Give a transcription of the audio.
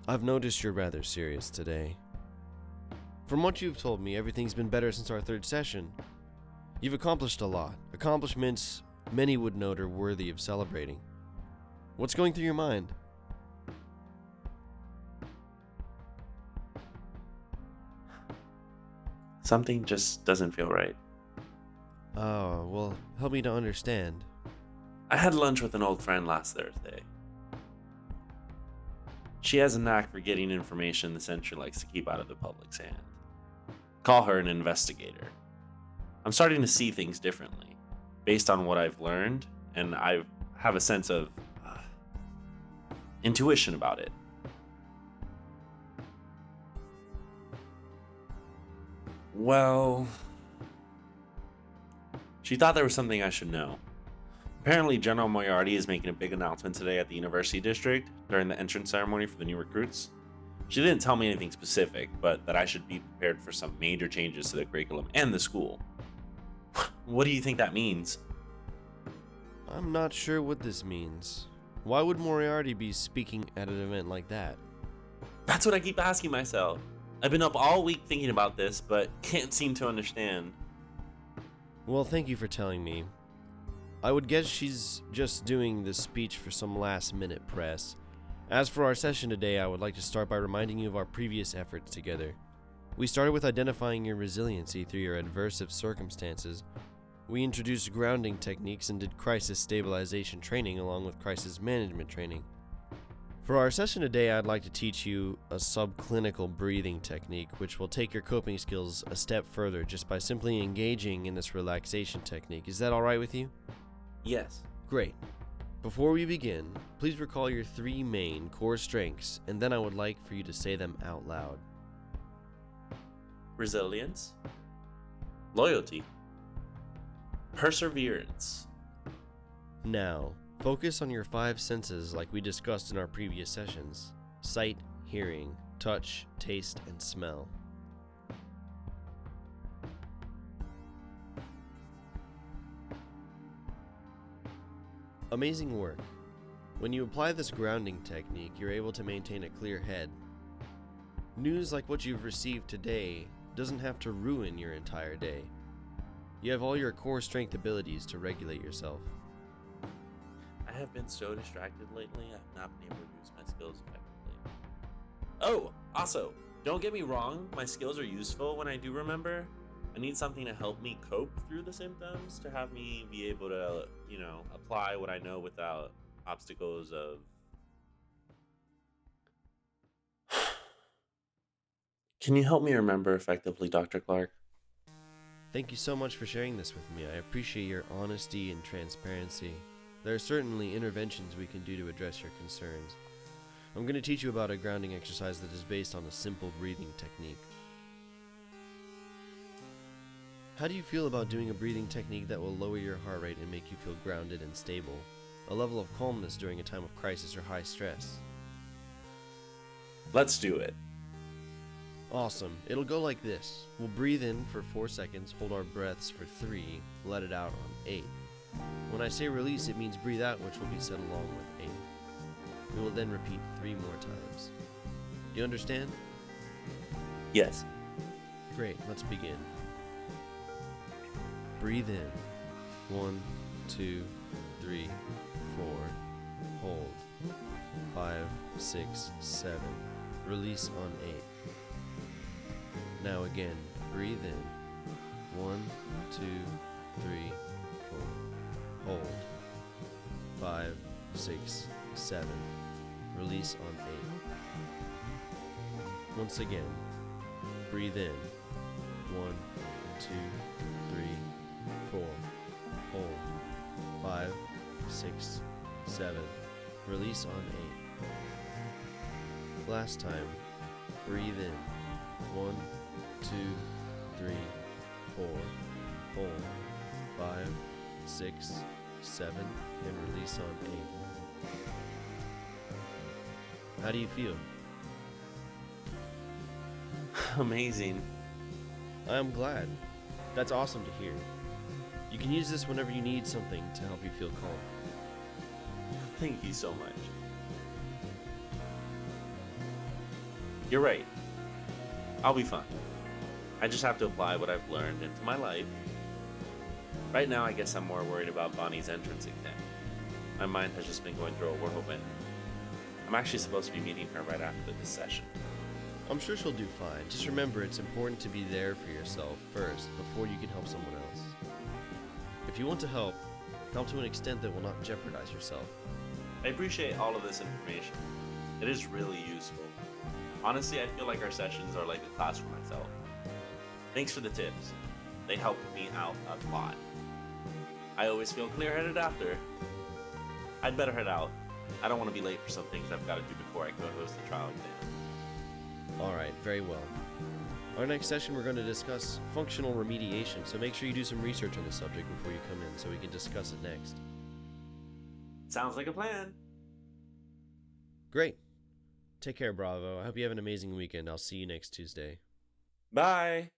I've noticed you're rather serious today. From what you've told me, everything's been better since our third session. You've accomplished a lot, accomplishments many would note are worthy of celebrating. What's going through your mind? Something just doesn't feel right. Oh, well, help me to understand. I had lunch with an old friend last Thursday. She has a knack for getting information the censor likes to keep out of the public's hand. Call her an investigator. I'm starting to see things differently, based on what I've learned, and I have a sense of intuition about it. Well, she thought there was something I should know. Apparently, General Moriarty is making a big announcement today at the University District during the entrance ceremony for the new recruits. She didn't tell me anything specific, but that I should be prepared for some major changes to the curriculum and the school. What do you think that means? I'm not sure what this means. Why would Moriarty be speaking at an event like that? That's what I keep asking myself. I've been up all week thinking about this, but can't seem to understand. Well, thank you for telling me. I would guess she's just doing this speech for some last-minute press. As for our session today, I would like to start by reminding you of our previous efforts together. We started with identifying your resiliency through your adverse circumstances. We introduced grounding techniques and did crisis stabilization training along with crisis management training. For our session today, I'd like to teach you a subclinical breathing technique, which will take your coping skills a step further just by simply engaging in this relaxation technique. Is that all right with you? Yes. Great. Before we begin, please recall your 3 main core strengths, and then I would like for you to say them out loud. Resilience, loyalty, perseverance. Now, focus on your 5 senses like we discussed in our previous sessions: sight, hearing, touch, taste, and smell. Amazing work. When you apply this grounding technique, you're able to maintain a clear head. News like what you've received today doesn't have to ruin your entire day. You have all your core strength abilities to regulate yourself. I have been so distracted lately, I've not been able to use my skills effectively. Oh, also, don't get me wrong, my skills are useful when I do remember. I need something to help me cope through the symptoms, to have me be able to, apply what I know without obstacles of... Can you help me remember effectively, Dr. Clark? Thank you so much for sharing this with me. I appreciate your honesty and transparency. There are certainly interventions we can do to address your concerns. I'm going to teach you about a grounding exercise that is based on a simple breathing technique. How do you feel about doing a breathing technique that will lower your heart rate and make you feel grounded and stable? A level of calmness during a time of crisis or high stress? Let's do it. Awesome. It'll go like this. We'll breathe in for 4 seconds, hold our breaths for 3, let it out on 8. When I say release, it means breathe out, which will be said along with 8. We will then repeat 3 more times. Do you understand? Yes. Great, let's begin. Breathe in. 1, 2, 3, 4. Hold. 5, 6, 7. Release on 8. Now again, breathe in. 1, 2, 3, 4. Hold. 5, 6, 7. Release on 8. Once again, breathe in. 1, 2, 3, 4. Hold. 5, 6, 7. Release on 8. Last time, breathe in. 1, 2, 3, 4. Hold. 5, 6, 7, and release on 8. How do you feel? Amazing. I'm glad. That's awesome to hear. You can use this whenever you need something to help you feel calm. Thank you so much. You're right. I'll be fine. I just have to apply what I've learned into my life. Right now, I guess I'm more worried about Bonnie's entrance exam. My mind has just been going through a whirlwind. I'm actually supposed to be meeting her right after this session. I'm sure she'll do fine. Just remember, it's important to be there for yourself first before you can help someone else. If you want to help to an extent that will not jeopardize yourself. I appreciate all of this information. It is really useful. Honestly, I feel like our sessions are like a class for myself. Thanks for the tips. They helped me out a lot. I always feel clear-headed after. I'd better head out. I don't want to be late for some things I've got to do before I go host the trial exam. Alright, very well. Our next session we're going to discuss functional remediation, so make sure you do some research on the subject before you come in so we can discuss it next. Sounds like a plan. Great. Take care, Bravo. I hope you have an amazing weekend. I'll see you next Tuesday. Bye.